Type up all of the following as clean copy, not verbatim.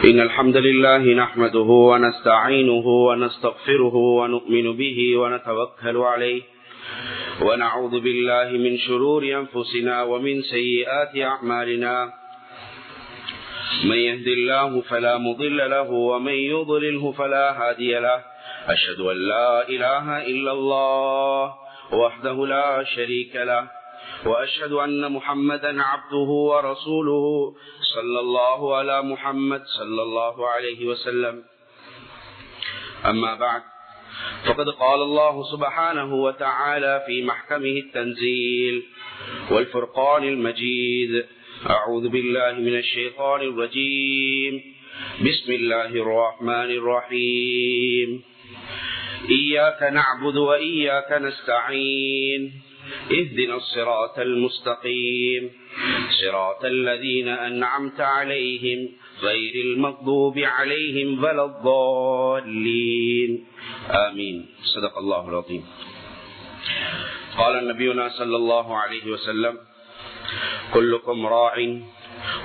إن الحمد لله نحمده ونستعينه ونستغفره ونؤمن به ونتوكل عليه ونعوذ بالله من شرور أنفسنا ومن سيئات أعمالنا من يهد الله فلا مضل له ومن يضلله فلا هادي له أشهد أن لا إله إلا الله وحده لا شريك له وأشهد أن محمدا عبده ورسوله صلى الله على محمد صلى الله عليه وسلم أما بعد فقد قال الله سبحانه وتعالى في محكمه التنزيل والفرقان المجيد أعوذ بالله من الشيطان الرجيم بسم الله الرحمن الرحيم إياك نعبد وإياك نستعين اهدنا الصراط المستقيم صراط الذين أنعمت عليهم غير المغضوب عليهم ولا الضالين آمين صدق الله العظيم قال نبينا صلى الله عليه وسلم كلكم راع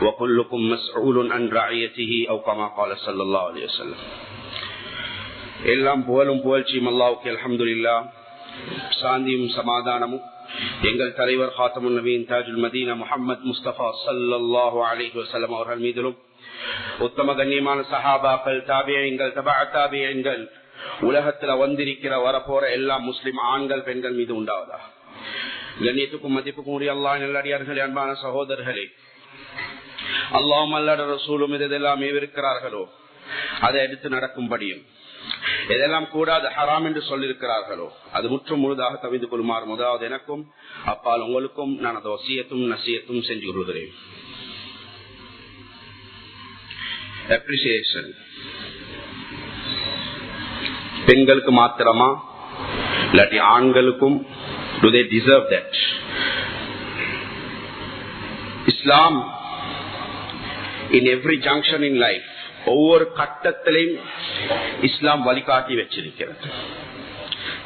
وكلكم مسؤول عن رعيته أو كما قال صلى الله عليه وسلم எல்லாம் புகழும் புகழ்ச்சியும் அல்லாஹ்வுக்கு அல்ஹம்துலில்லாஹ். சாந்தியும் சமாதானமும் எங்கள் தலைவர் ஹாத்தமுன் நபியின் தாஜுல் மதீனா முஹம்மது முஸ்தபா ஸல்லல்லாஹு அலைஹி வஸல்லம் அவர்கள் மீதிலும் உத்தம கண்ணியமான சஹாபாக்கள், தாபியீன்கள், தபஅ தாபியீன்கள், உலகத்துல வந்திருக்கிற வரப்போற எல்லா முஸ்லிம் ஆண்கள் பெண்கள் மீது உண்டாவதா. கண்ணியத்துக்கும் மதிப்புக்கும் உரிய அல்லாஹ்வின் நல்லடியார்களே, அன்பான சகோதரர்களே, அல்லாஹ்வும் அல்லாஹ்வுடைய ரசூலும் இதெல்லாம் ஏவிருக்கிறார்களோ அதை எடுத்து நடக்கும்படியும், எதெல்லாம் கூடாது ஹராம் என்று சொல்லியிருக்கிறார்களோ அது முற்றும் முழுதாக தவிர்த்து கொள்ளுமாறு முதலாவது எனக்கும் அப்பால் உங்களுக்கும் நான் அதை வசியத்தும் நசியத்தும் செஞ்சு கொள்கிறேன். அப்ரிசியேஷன் பெண்களுக்கு மாத்திரமா இல்லாட்டி ஆண்களுக்கும் do they deserve that? Islam in every junction in life, ஒவ்வொரு கட்டத்திலையும் இஸ்லாம் வழிகாட்டி வச்சிருக்கிறது.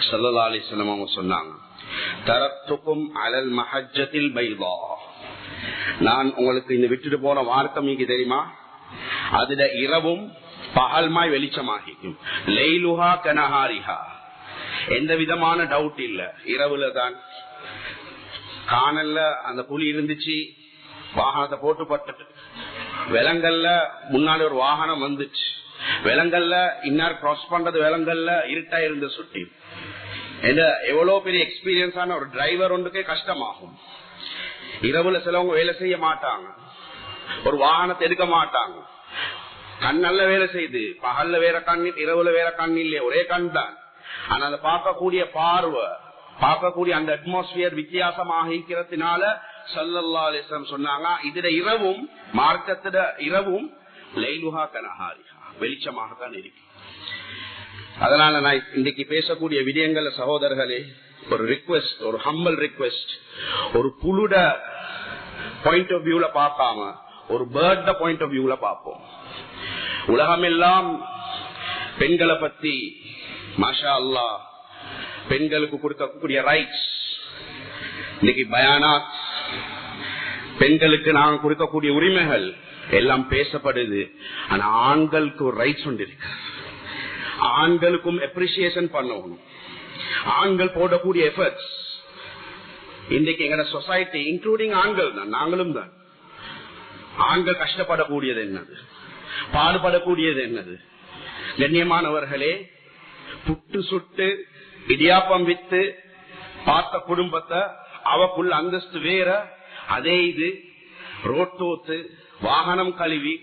ஸல்லல்லாஹு அலைஹி வஸல்லம் அவங்க சொன்னாங்க, தரத்துக்கும் அலல் மஹஜ்ஜத்தில் பைதா, நான் உங்களுக்கு இந்த விட்டுட்டு போன வார்த்தை மீக்கு தெரியுமா, அதுல இரவும் பகல்மாய் வெளிச்சமாகிக்கும். லைலுஹா கனஹாரிஹா, எந்த விதமான டவுட் இல்ல. இரவுல தான் காணல்ல அந்த புலி இருந்துச்சு, வாகனத்தை போட்டு பட்டு விலங்கல்ல முன்னாடி ஒரு வாகனம் வந்துச்சு, விலங்கல்ல இன்னார் கிராஸ் பண்றது, விலங்கல்ல இருட்டா இருந்த சுட்டி. எவ்வளவு பெரிய எக்ஸ்பீரியன்ஸான ஒரு டிரைவர் ஒன்றுக்கே கஷ்டமாகும். இரவுல சிலவங்க வேலை செய்ய மாட்டாங்க, ஒரு வாகனத்தை எடுக்க மாட்டாங்க. கண்ணல்ல வேலை செய்து, பகல்ல வேற கண், இரவுல வேற கண் இல்லையே, ஒரே கண் தான். ஆனா அதை பார்க்கக்கூடிய பார்வை, பார்க்கக்கூடிய அந்த அட்மாஸ்பியர் வித்தியாசமாக இருக்கிறதுனால ஸல்லல்லாஹு அலைஹி வஸல்லம் சொன்னாங்க, இதுல இரவும் மார்க்கத்துல இரவும் லைலுஹா கனஹாரிஹா, வெளிச்சமாகத்தான் இருக்கு. அதனால நான் இன்னைக்கு பேசக்கூடிய விடயங்கள சகோதரர்களே, ஒரு ரிக்வெஸ்ட், ஒரு ஹம்பிள் ரிக்வெஸ்ட், ஒரு புலுட பாயிண்ட் ஆஃப் வியூல பார்க்காம ஒரு பேர்ட் பாயிண்ட் ஆஃப் வியூல பார்ப்போம். உலகம் எல்லாம் பெண்களை பத்தி மாஷா அல்லாஹ் பெண்களுக்கு கொடுக்கக்கூடிய ரைட்ஸ், இன்னைக்கு பயானாத், பெண்களுக்கு நாங்கள் கொடுக்கக்கூடிய உரிமைகள் எல்லாம் பேசப்படுது. ஆனா ஆண்களுக்கு ஒரு ரைட்ஸ் ஒன்று இருக்கு. ஆண்களுக்கும் அப்ரிசியேஷன் பண்ணணும். ஆண்கள் போடக்கூடிய எஃபர்ட்ஸ் இன்றைக்கு எங்க சொசைட்டி இன்க்ளூடிங் ஆண்கள் தான், நாங்களும் தான். ஆண்கள் கஷ்டப்படக்கூடியது என்னது, பாடுபடக்கூடியது என்னது? கண்ணியமானவர்களே, புட்டு சுட்டு இடியாப்பம் வித்து பார்த்த குடும்பத்தை அவக்குள்ள அந்தஸ்து வேற. அதே இது ரோட்டோத்து வாகனம் கழுவி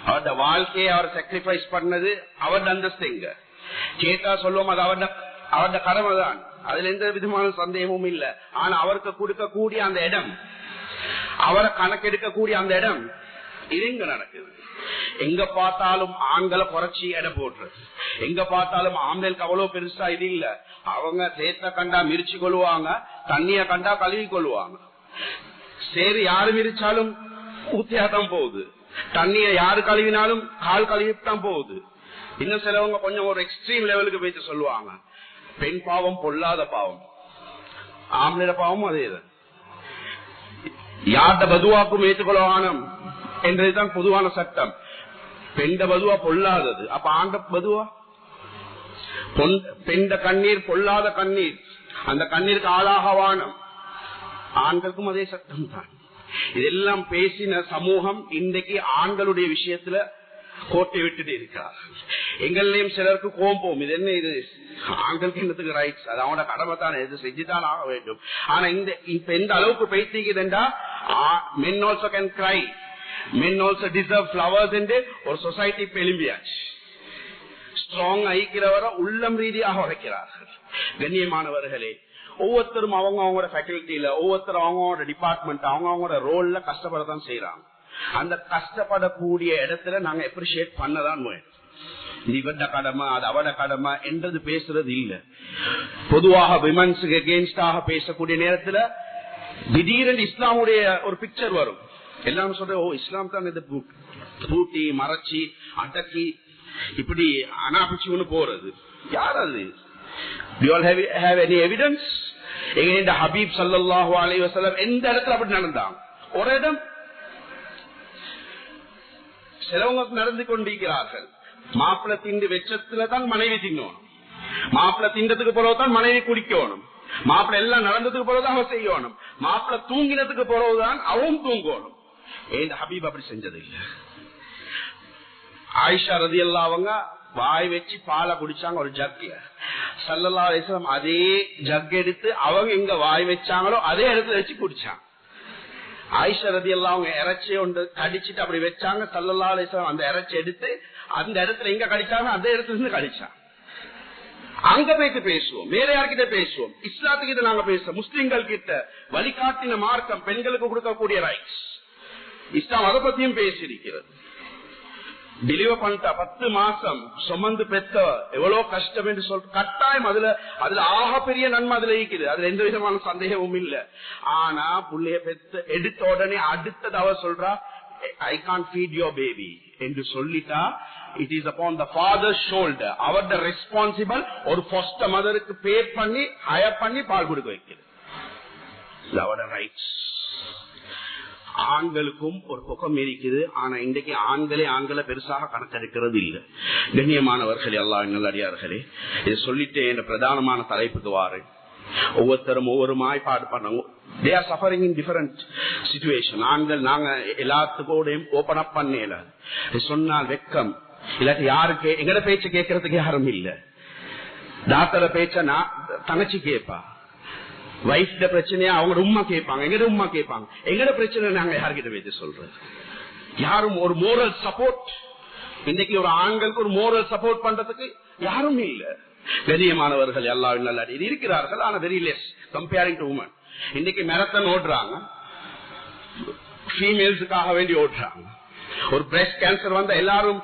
அவருடைய வாழ்க்கையை அவர் சாக்ரிஃபைஸ் பண்ணது, அவருடைய அந்தஸ்து எங்க கேட்டா சொல்லுவோம், அது அவருடைய கடமை தான், அதுல எந்த விதமான சந்தேகமும் இல்ல. ஆனா அவருக்கு கொடுக்கக்கூடிய அந்த இடம், அவரை கணக்கெடுக்கக்கூடிய அந்த இடம், இது இங்க நடக்குது. எங்க பார்த்தாலும் ஆண்களை குறைச்சி எடை போடுறது, எங்க பார்த்தாலும் ஆண்களுக்கு அவ்வளவு பெருசா இது இல்ல. அவங்க சேத்த கண்டா மிரிச்சு கொள்ளுவாங்க, தண்ணிய கண்டா கழுவி கொள்ளுவாங்க. சரி, யாரு மிரிச்சாலும் ஊத்தியாதான் போகுது, தண்ணிய யாரு கழுவினாலும் கால் கழுவித்தான் போகுது. இன்னும் சிலவங்க கொஞ்சம் ஒரு எக்ஸ்ட்ரீம் லெவலுக்கு போயிட்டு சொல்லுவாங்க, பெண் பாவம் பொல்லாத பாவம், ஆம்பளை பாவமும் அதேதான். யார்ட பதுவாக்கும் ஏற்றுக்கொள்ளவானம் என்றதுதான் பொதுவான சட்டம். பெண்ட பதுவா பொல்லாதது, அப்ப ஆண்ட பதுவா? பெண்ட கண்ணீர் பொல்லாத கண்ணீர், அந்த கண்ணீருக்கு ஆளாகவானம். ஆண்களுக்கும் அதே சட்டம் தான். இதெல்லாம் பேசின சமூகம் இன்றைக்கு ஆண்களுடைய விஷயத்துல கோட்டை விட்டுட்டு இருக்கிறார்கள். எங்களையும் சிலருக்கு கோபம், இது என்ன, இது ஆண்களுக்கு என்னத்துக்கு ரைட்ஸ், அது அவனோட கடமை தானே, இது செஞ்சுதான் ஆக வேண்டும். ஆனா இப்ப எந்த அளவுக்கு பேசிக்குதுண்டா, men also can cry, men also deserve flowers என்று ஒரு சொசைட்டி எழும்பியாச்சு. ஸ்ட்ராங் ஐக்கிறவரை உள்ளம் ரீதியாக உழைக்கிறார்கள். கண்ணியமானவர்களே, ஒவ்வொருத்தரும் அவங்களோட ஃபேக்கல்டியில, ஒவ்வொருத்தரும் அவங்களோட டிபார்ட்மெண்ட், அவங்களோட ரோல்ல கஷ்டப்படத்தான் செய்யறாங்க. அந்த கஷ்டப்படக்கூடிய இடத்துல நாங்க அப்ரிஷியேட் பண்ணதான் வேணும். இவட கடமை, அது அவட கடமை என்றது பேசுறது இல்ல. பொதுவாக விமன்ஸுக்கு எகெயின்ஸ்டாக பேசக்கூடிய நேரத்துல திடீரென்று இஸ்லாமுடைய ஒரு பிக்சர் வரும். எல்லாரும் சொல்ற, ஓ இஸ்லாம் தான் இது பூட்டி மறைச்சி அடக்கி இப்படி அனாபிச்சுன்னு போறது. யார் அது? Do you all have any evidence? எங்க ஹபீப் ஸல்லல்லாஹு அலைஹி வஸல்லம் எந்த இடத்துல அப்படி நடந்தாங்க? ஒரு இடம் சிலவங்க நடந்து கொண்டிருக்கிறார்கள். மாப்பிள்ளை திண்டு வெச்சத்துலதான் மனைவி தின்னணும், மாப்பிள்ளை திண்டத்துக்கு பிறகுதான் மனைவி குடிக்கணும், மாப்பிள்ளை எல்லாம் நடந்ததுக்கு பிறகுதான் அவன் செய்யணும், மாப்பிள்ளை தூங்கினதுக்கு பிறகுதான் அவன் தூங்கணும். ஏன் ஹபீப் அப்படி செஞ்சது இல்ல. ஆயிஷா ரலியல்லாஹு அவங்க வாய் வச்சு பாலை குடிச்சாங்க ஒரு ஜக்ல. ஸல்லல்லாஹு அலைஹி வஸல்லம் அதே ஜக் எடுத்து அவங்க எங்க வாய் வச்சாங்களோ அதே இடத்துல வச்சு குடிச்சாங்க. ஆயிஷா ரலியல்லாஹு அவங்க இறைச்சி ஒன்று கடிச்சிட்டு அப்படி வச்சாங்க. ஸல்லல்லாஹு அலைஹி வஸல்லம் அந்த இறைச்சி எடுத்து அந்த இடத்துல எங்க கடிச்சாங்க அதே இடத்துல இருந்து கடிச்சாங்க. அங்க போயிட்டு பேசுவோம், வேற யார்கிட்ட பேசுவோம்? இஸ்லாத்துக்கிட்ட நாங்க பேசுவோம். முஸ்லிம்கள் கிட்ட வழிகாட்டின மார்க்கம் பெண்களுக்கு கொடுக்கக்கூடிய ரைட்ஸ், இஸ்லாம் அதை பத்தியும் பேசியிருக்கிறது. டெலிவர் பண்ணிட்டா 10 மாசம் சுமந்து பெத்த எவ்வளவு கஷ்டம் என்று சொல்ற கட்டாயம் அதுல ஆக பெரிய நன்மை அதுல இருக்குது, அதுல எந்த விதமான சந்தேகமும் இல்ல. ஆனா புள்ளைய பெத்த எடுத்த உடனே அடுத்தது அவ சொல்றா, I can't feed your baby என்று சொல்லிட்டா, it is upon the father's shoulder. Our the responsible. ஒரு foster motherக்கு பே பண்ணி ஹயர் பண்ணி பால் கொடுக்க வைக்கிறது. அவரோட ரைட்ஸ். ஆண்களுக்கும் ஒரு பக்கம் இருக்குது. ஆனா இன்றைக்கு ஆண்களை பெருசாக கணக்கெடுக்கிறது இல்லை. கண்ணியமானவர்களே, அல்லாஹ் நல்லடியார்களே, இதை சொல்லிட்டு என்ற பிரதானமான தலைப்புக்கு வாரு. ஒவ்வொருத்தரும் ஒவ்வொரு மாய்ப்பாடு பண்ணாங்க. They are suffering in different situation. ஆண்கள் நாங்க எல்லாத்துக்கூடையும் ஓபன் அப் பண்ணல. சொன்னால் வெக்கம், இல்லாட்டி யாருக்கு எங்கட பேச்சு கேட்கறதுக்கு யாரும் இல்ல. டாக்டரை பேச்ச நான் தங்கச்சி கேட்பா, வைஃப்ட பிரச்சனையா அவங்க உம்மா கேட்பாங்க, எங்கட உம்மா கேட்பாங்க. எங்கட பிரச்சனை நாங்க யார்கிட்ட பேச்சு சொல்றது? யாரும் ஒரு மோரல் சப்போர்ட், இன்னைக்கு ஒரு ஆண்களுக்கு ஒரு மோரல் சப்போர்ட் பண்றதுக்கு யாரும் இல்ல. கண்ணியமானவர்கள் எல்லாரும் நல்லா இருக்கிறார்கள், ஆனா very less comparing to women. இன்னைக்கு மேரத்தான் ஓடுறாங்க, ஃபீமேல்ஸுக்காக வேண்டி ஓடுறாங்க. ஒரு பிரஸ்ட் கேன்சர் வந்தா எல்லாரும்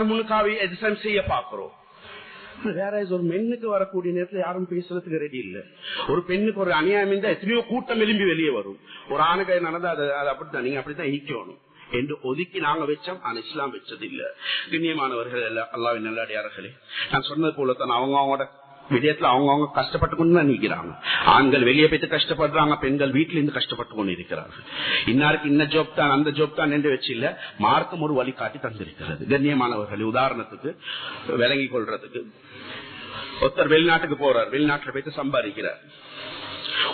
முன்னுக்காக எதிர்ப்பு செய்ய பாக்குறோம். வேற ஒரு பெண்ணுக்கு வரக்கூடிய நேரத்தில் யாரும் பேசுறதுக்கு ரெடி இல்ல. ஒரு பெண்ணுக்கு ஒரு அநியாயம் இருந்தா எத்தனையோ கூட்டம் எழும்பி வெளியே வரும். ஒரு ஆணுக்கு நடந்தா அது அப்படித்தான், நீங்க அப்படித்தான் ஈக்கணும் என்று ஒதுக்கி நாங்க வச்சோம். ஆனா இஸ்லாம் வச்சது இல்ல. கண்ணியமானவர்கள் அல்லாஹ்வின் நல்லடியார்களே, நான் சொன்னது போலத்தான் அவங்களோட விடயத்துல அவங்க கஷ்டப்பட்டு கொண்டு தான் நிற்கிறாங்க. ஆண்கள் வெளியே போயிட்டு கஷ்டப்படுறாங்க, பெண்கள் வீட்டில இருந்து கஷ்டப்பட்டு கொண்டு இருக்கிறார்கள். இன்னாருக்கு இன்ன ஜோப் தான் அந்த ஜோப் தான் என்று வச்சு இல்ல, மார்க்கம் ஒரு வழிகாட்டி தந்திருக்கிறது. கண்ணியமானவர்கள், உதாரணத்துக்கு விளங்கி கொள்றதுக்கு, ஒருத்தர் வெளிநாட்டுக்கு போறார், வெளிநாட்டுல போயிட்டு சம்பாதிக்கிறார்.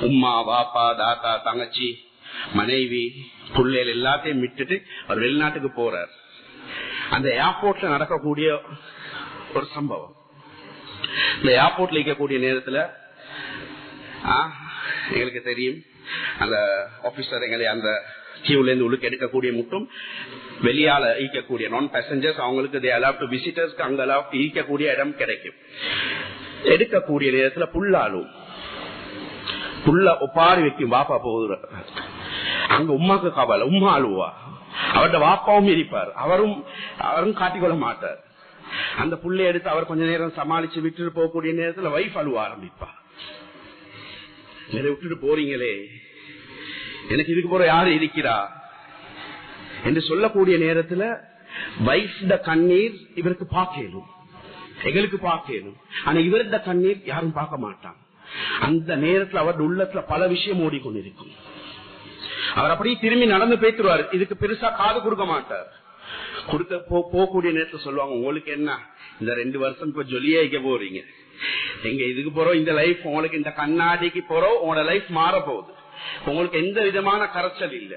உம்மா பாப்பா தாத்தா தங்கச்சி மனைவி பிள்ளைகள் எல்லாத்தையும் விட்டுட்டு அவர் வெளிநாட்டுக்கு போறார். அந்த ஏர்போர்ட்ல நடக்கக்கூடிய ஒரு சம்பவம், இந்த ஏர்போர்ட்ல இருக்கக்கூடிய நேரத்துல எங்களுக்கு தெரியும், அந்த ஆபீசர் எங்களை அந்த கியூல இருந்து உள்ளுக்கு எடுக்கக்கூடிய மட்டும் வெளியால ஈக்கக்கூடிய நான் பேசஞ்சர்ஸ் அவங்களுக்கு விசிட்டர்ஸ்க்கு அங்க ஈக்கக்கூடிய இடம் கிடைக்கும். எடுக்கக்கூடிய நேரத்துல புள்ள ஒப்பாரி வைக்கும், வாப்பா போகுது அங்க உமாக்கு கவலை, உமா அழுவா, அவர்கிட்ட வாப்பாவும் இருப்பார், அவரும் காட்டிக்கொள்ள மாட்டார். அந்த புள்ளை எடுத்து அவர் கொஞ்ச நேரம் சமாளிச்சு விட்டுட்டு போகக்கூடிய நேரத்துல வைஃப் அழுவ ஆரம்பிப்பா, விட்டுட்டு போறீங்களே, எனக்கு இதுக்கு போற யாரு இருக்கிறா என்று சொல்லக்கூடிய நேரத்துல வைஃப் கண்ணீர் இவருக்கு பார்க்கணும், எங்களுக்கு பார்க்கணும். ஆனா இவருட கண்ணீர் யாரும் பார்க்க மாட்டாங்க. அந்த நேரத்துல அவருடைய உள்ளத்துல பல விஷயம் ஓடிக்கொண்டிருக்கும். அவர் அப்படியே திரும்பி நடந்து பேத்துருவார், இதுக்கு பெருசா காது கொடுக்க மாட்டார். கொடுக்க போகக்கூடிய நேரத்தில் சொல்லுவாங்க, உங்களுக்கு என்ன இந்த 2 வருஷம் இப்ப ஜொலியாக்க போறீங்க, எங்க இதுக்கு போறோம், இந்த லைஃப் உங்களுக்கு இந்த கண்ணாடிக்கு போறோம், உங்களோட லைஃப் மாற போகுது, உங்களுக்கு எந்த விதமான கரைச்சல் இல்ல.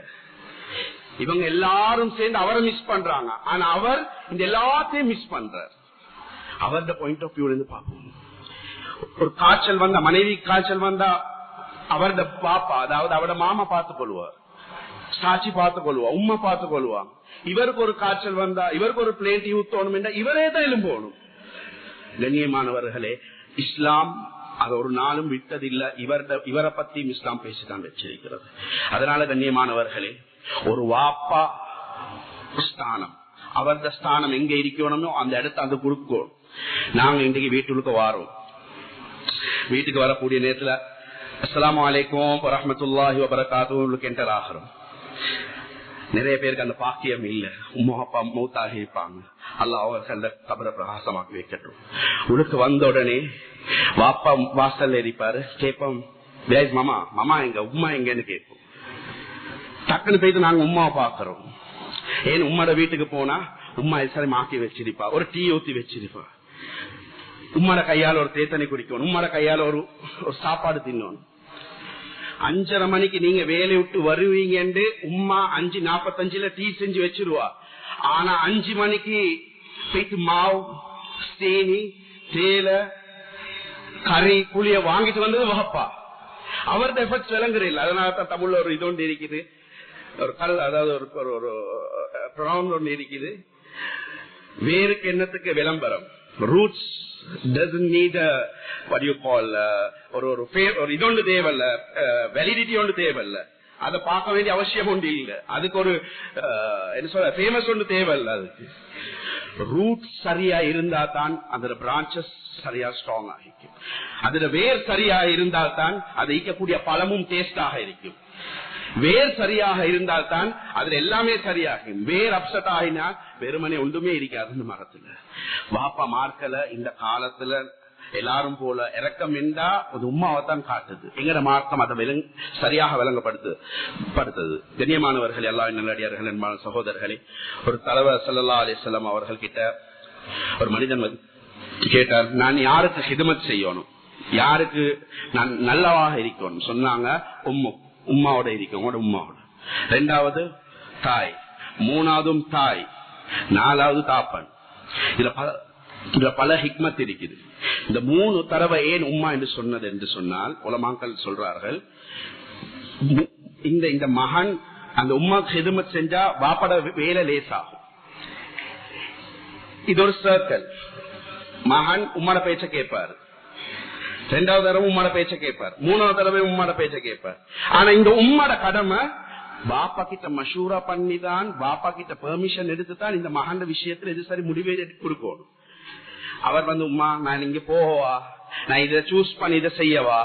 இவங்க எல்லாரும் சேர்ந்து அவரை மிஸ் பண்றாங்க, ஆனா அவர் இந்த எல்லாத்தையும் மிஸ் பண்றார். அவரோட பாயிண்ட் ஆஃப் வியூல இருந்து பார்ப்போம். ஒரு காய்ச்சல் வந்தா, மனைவி காய்ச்சல் வந்தா அவரோட பாப்பா, அதாவது அவரோட மாமா பார்த்துக் கொள்வார், சாட்சி பார்த்துக் கொள்வா, உம்மா பார்த்துக் கொள்வா. இவருக்கு ஒரு காய்ச்சல் வந்தா, இவருக்கு ஒரு பிளேட் ஊத்தணும் என்றா இவரே தான் எழும்போணும். கண்ணியமானவர்களே, இஸ்லாம் அது ஒரு நாளும் விட்டதில்லை. இவரை பத்தி இஸ்லாம் பேசிதான் வச்சிருக்கிறது. அதனால கண்ணியமானவர்களே, ஒரு வாப்பா ஸ்தானம், அவரது ஸ்தானம் எங்க இருக்கணுமோ அந்த இடத்த அந்த கொடுக்கணும். நாங்க இன்றைக்கு வீட்டுக்கு வாரோம், வீட்டுக்கு வரக்கூடிய நேரத்துல அஸ்ஸலாமு அலைக்கும் வரஹ்மத்துல்லாஹி வபரகாத்துஹு என்டர் ஆகிறோம். நிறைய பேருக்கு அந்த பாக்கியம் இல்ல, உம்மா அப்பா மௌத்தாக இருப்பாங்க, அல்லாஹ் அவர்கள் கபரை பிரகாசமாக்கி வைக்கட்டும். உனக்கு வந்த உடனே வாப்பா வாசல்ல இருப்பாரு, கேட்போம் மாமா, மாமா எங்க உம்மா எங்கன்னு கேட்போம். டக்குன்னு போயிட்டு நாங்க உம்மாவை பாக்குறோம். ஏன் உம்மாட வீட்டுக்கு போனா உம்மா சரி மாக்கி வச்சிருப்பா, ஒரு டீ ஊத்தி வச்சிருப்பா, உம்மாட கையால ஒரு தேத்தனை குடிக்கணும், உம்மாட கையால ஒரு சாப்பாடு தின்னணும். 5:30 மணிக்கு நீங்க வேலையை விட்டு வருவீங்க, உம்மா 5:45 டீ செஞ்சு வச்சிருவா. ஆனா 5 மணிக்கு போயிட்டு மாவு, தேனி, தேலை, கறி, புளிய வாங்கிட்டு வந்தது வகப்பா. அவரது எஃபர்ட்ஸ் விளங்குற இல்லை. அதனாலதான் தமிழ்ல ஒரு இது ஒன்று இருக்குது, ஒரு கல், அதாவது ஒரு ஒன்று இருக்குது, வேருக்கு எண்ணத்துக்கு விளம்பரம். Roots doesn't need a what you call ஒரு இதொண்டு தேவையில்ல, வேலிடிட்டி ஒன்று தேவையில்ல, அதை பார்க்க வேண்டிய அவசியம் ஒன்று இல்லை, அதுக்கு ஒரு என்ன சொல்ற ஃபேமஸ் ஒன்று தேவையில்ல. அதுக்கு ரூட் சரியா இருந்தா தான் அதோட பிரான்சஸ் சரியா ஸ்ட்ராங் ஆகிக்கும். அதோட வேர் சரியா இருந்தால் தான் அது ஈக்கக்கூடிய பழமும் டேஸ்டாக இருக்கும். வேர் சரியாக இருந்தால் தான் அதுல எல்லாமே சரியாகும். வேர் அப்செட் ஆகினா வெறுமனே ஒன்றுமே இருக்காது மரத்துல. வாப்பா மார்க்கல இந்த காலத்துல எல்லாரும் போல இறக்கம் என்றா ஒரு உம்மாவைத்தான் காட்டுது. எங்கட மார்க்கம் அதை சரியாக விளங்கப்படுத்துது. கண்ணியமானவர்கள், எல்லா நல்லடியார்கள், என்பான சகோதரர்களே, ஒரு தலைவர் ஸல்லல்லாஹு அலைஹி வஸல்லம் அவர்கள் கிட்ட ஒரு மனிதன் கேட்டார், நான் யாருக்கு ஹிதமத் செய்யணும், யாருக்கு நான் நல்லவாக இருக்கணும். சொன்னாங்க, உம்மாவோட இருக்கும், உம்மாவோட. 2வது தாய், 3வதும் தாய், 4வது தாப்பன். இதுல பல ஹிக்மத் இருக்குது. இந்த 3 தடவை ஏன் உம்மா என்று சொன்னது என்று சொன்னால், உலமாக்கள் சொல்றார்கள், இந்த மகன் அந்த உம்மா ஹிதமத் செஞ்சா பாப்பட வேலை லேசாகும். இது ஒரு சர்க்கிள். மகன் உம்மாட பேச்ச கேட்பாரு, 2வது தடவை உம்மாட பேச்ச கேட்பார், 3வது தடவை உம்மாட பேச்ச கேட்பார். ஆனா இந்த உம்மாட கடமை பாப்பா கிட்ட மஷூரா பண்ணிதான், பாப்பா கிட்ட பெர்மிஷன் எடுத்துதான் இந்த மகன் விஷயத்துல எது சரி முடிவே கொடுக்கணும். அவர் உம்மா நான் இங்க போவா, நான் இதை சூஸ் பண்ணி இதை செய்யவா,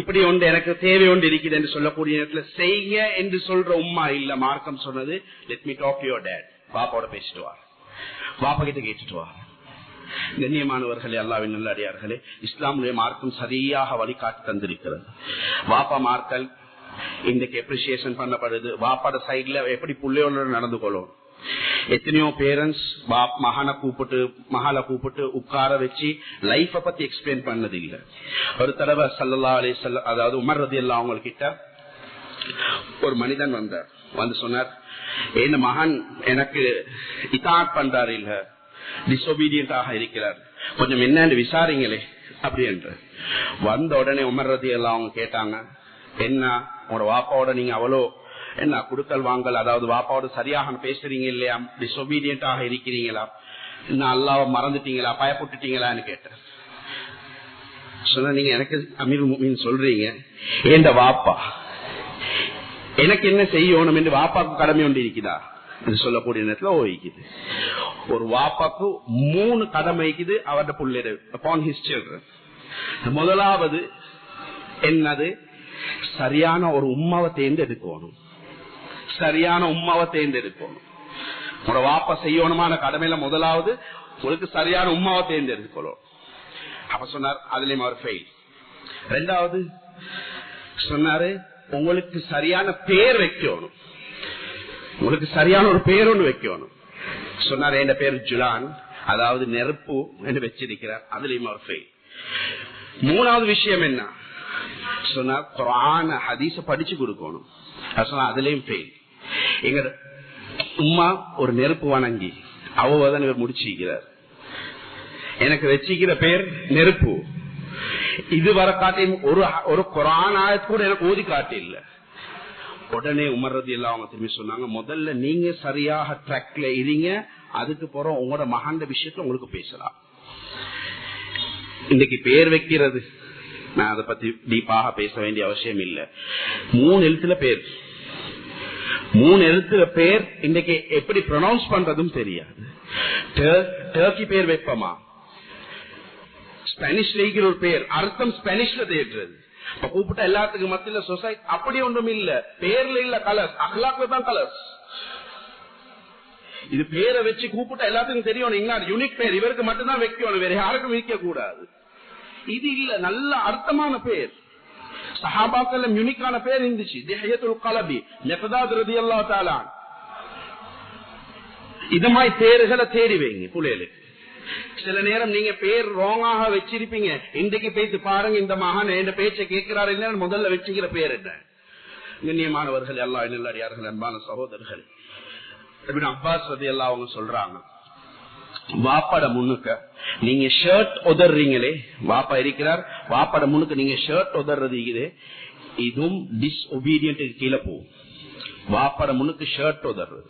இப்படி ஒன்று எனக்கு தேவை ஒன்று இருக்குது என்று சொல்லக்கூடிய நேரத்துல செய்ய என்று சொல்ற உம்மா இல்ல. மார்க்கம் சொன்னது, let me talk your dad, பாப்பாவோட பேசிட்டு வா, பாப்பா கிட்ட கேட்டுட்டு வா. கண்ணியமானவர்களே, அல்லாஹ்வின் நல்லடியார்களே, இஸ்லாமுடைய மார்க்கம் சரியாக வழிகாட்டி தந்திருக்கிறது. வாப்பா மார்கள் இன்றைக்கு அப்ரிசியேஷன் பண்ணப்படுது. வாப்பாட சைட்ல எப்படி புள்ளையோட நடந்து கொள்ளும். எத்தனையோ பேரண்ட்ஸ் மகளை கூப்பிட்டு உட்கார வச்சு லைஃப பத்தி எக்ஸ்பிளைன் பண்ணது இல்ல. ஒரு தடவை ஸல்லல்லாஹு அலைஹி வஸல்லம், அதாவது உமர் ரலியல்லாஹு அன்ஹு கிட்ட ஒரு மனிதன் வந்து சொன்னார், என் மகன் எனக்கு இதாத் பண்றாரு இல்ல, டிசோபீடியன்டாக இருக்கிறார், கொஞ்சம் என்னன்னு விசாரிங்களே அப்படி என்று. வந்த உடனே உமர் ரலியல்லாஹு அன்ஹு அவங்க கேட்டாங்க, என்ன உங்களோட வாப்பாவோட நீங்க அவ்வளோ என்ன குடுக்கல் வாங்கல், அதாவது வாப்பாவோட சரியாக பேசுறீங்க இல்லையா, டிசோபீடியன்டாக இருக்கிறீங்களா, இன்னும் அல்லாஹ்வை மறந்துட்டீங்களா, பயப்பட்டுட்டீங்களான்னு கேட்டேன். சொன்ன, நீங்க எனக்கு அமீருல் முஃமினீன் சொல்றீங்க, ஏண்ட வாப்பா எனக்கு என்ன செய்யணும் என்று வாப்பாக்கு கடமை ஒன்று இருக்குதா என்று சொல்லக்கூடிய நேரத்தில் ஓய்க்குது. ஒரு வாப்பாக்கு 3 கடமை இருக்குது அவருடைய பிள்ளைகள் upon his children. முதலாவது என்னது, சரியான ஒரு உம்மாவை தேர்ந்தெடுக்கணும். சரியான உம்மாவை தேர்ந்தெடுக்கணும். உங்களோட வாப்பா செய்யணுமான கடமையில முதலாவது உங்களுக்கு சரியான உம்மாவை தேர்ந்தெடுக்கணும். அப்ப சொன்னார், அதுலயும் அவர் ஃபெயில். 2வது சொன்னாரு, உங்களுக்கு சரியான பேர் வைக்கணும், உங்களுக்கு சரியான ஒரு பேர் ஒன்று வைக்கணும். சொன்னார் என் பேர் ஜுலான், அதாவது நெருப்பு என்று வச்சிருக்கிறார். அதுலயும் அவர் ஃபெயில். மூணாவது விஷயம் என்ன சொன்னா, குர்ஆன் ஹதீஸ படிச்சு கொடுக்கணும். அதுலயும் ஃபெயில். எங்க உம்மா ஒரு நெருப்பு வணங்கி அவதான் இவர் முடிச்சிருக்கிறார். எனக்கு வச்சிக்கிற பேர் நெருப்பு. இது வர காட்டியும் ஒரு குர்ஆன் ஆயத் கூட எனக்கு ஓதி காட்டி இல்ல. உடனே உமர் ரலியல்லாஹு அவங்க திரும்பி சொன்னாங்க, முதல்ல நீங்க சரியாக ட்ராக்ல இருங்க, அதுக்கு போறோம் உங்களோட மகாண்ட விஷயத்துல உங்களுக்கு பேசலாம். இன்னைக்கு பேர் வைக்கிறது நான் அதை பத்தி டீப்பாக பேச வேண்டிய அவசியம் இல்ல. 3 எழுத்துல பேர், 3 எழுத்துல பேர் இன்னைக்கு எப்படி ப்ரொனவுன்ஸ் பண்றதும் தெரியாது. டர்க்கி பேர் வைப்பமா, ஸ்பானிஷ்ல இருக்கிற ஒரு பேர் அர்த்தம் ஸ்பானிஷ்ல தேடுறது. கூப்பிட்ட எல்லாத்துக்கும் மத்தியில சொசைட்டி அப்படி ஒன்றும் இல்ல. பேர்ல இல்ல கலர்ஸ், அக்லாக்ல தான் கலர்ஸ். இது பேரை வச்சு கூப்பிட்ட எல்லாத்துக்கும் தெரியும் இங்க யூனிக் பேர் இவருக்கு மட்டும்தான் வைக்கணும், வேற யாருக்கும் வைக்க கூடாது. இது இல்ல, நல்ல அர்த்தமான பேர். சஹாபாக்கள் யூனிக்கான பேர் இருந்துச்சு. திஹ்யத்துல் கலபி, மிக்தாத் ரலியல்லாஹு தஆலா. இது மாதிரி பேர்களை தேடி வைங்க புள்ளைகளுக்கு. சில நேரம் நீங்க பேர் ராங்காக வச்சிருப்பீங்க. இன்றைக்கு பேசி பாருங்க, இந்த மகான் என் பேச்சை கேட்கிறாரு இல்லைன்னு முதல்ல வச்சுக்கிற பேர் என்ன. கண்ணியமானவர்கள், அல்லாஹ் நல்லடியார்கள், அன்பான சகோதரர்கள், இப்னு அப்பாஸ் ரலியல்லாஹு அவங்க சொல்றாங்க, வாப்பாட முன்னுக்க நீங்க ஷர்ட் உதறீங்களே, வாப்பா இருக்கிறார், வாப்பாட முன்னுக்கு நீங்க ஷர்ட் உதறது இதுவும் டிஸ்ஒபீடியன்ட் கீழே போகும். வாப்பாட முன்னுக்கு ஷர்ட் உதறது,